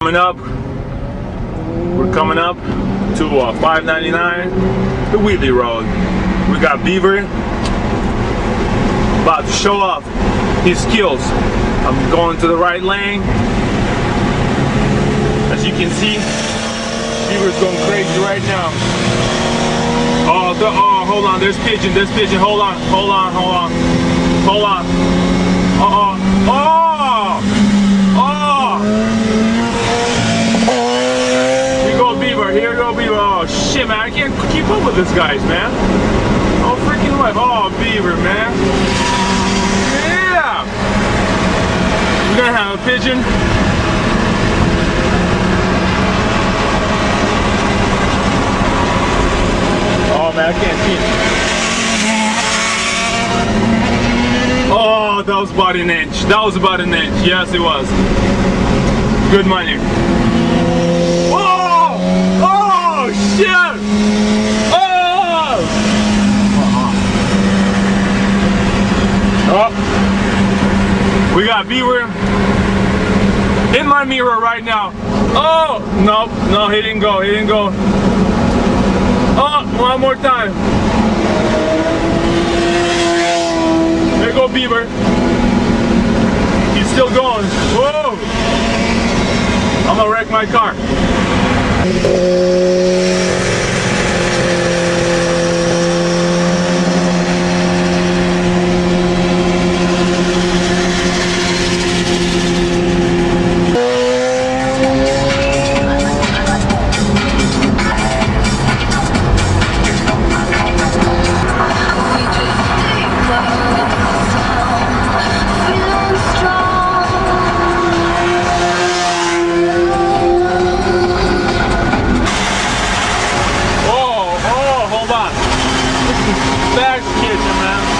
We're coming up to 599, the Wheatley Road. We got Beaver about to show off his skills. I'm going to the right lane. As you can see, Beaver's going crazy right now. Oh, hold on, there's pigeon, hold on. Here we go, Beaver. Oh shit, man, I can't keep up with this guys, man. Oh freaking life. Oh, Beaver, man. Yeah. We're gonna have a pigeon. Oh man, I can't see it. Oh, that was about an inch. Yes, it was. Good money. Oh shit! Oh! We got Beaver in my mirror right now. Oh! No, he didn't go. Oh, one more time. There you go, Beaver. He's still going. Whoa! I'm gonna wreck my car. Back kitchen, man.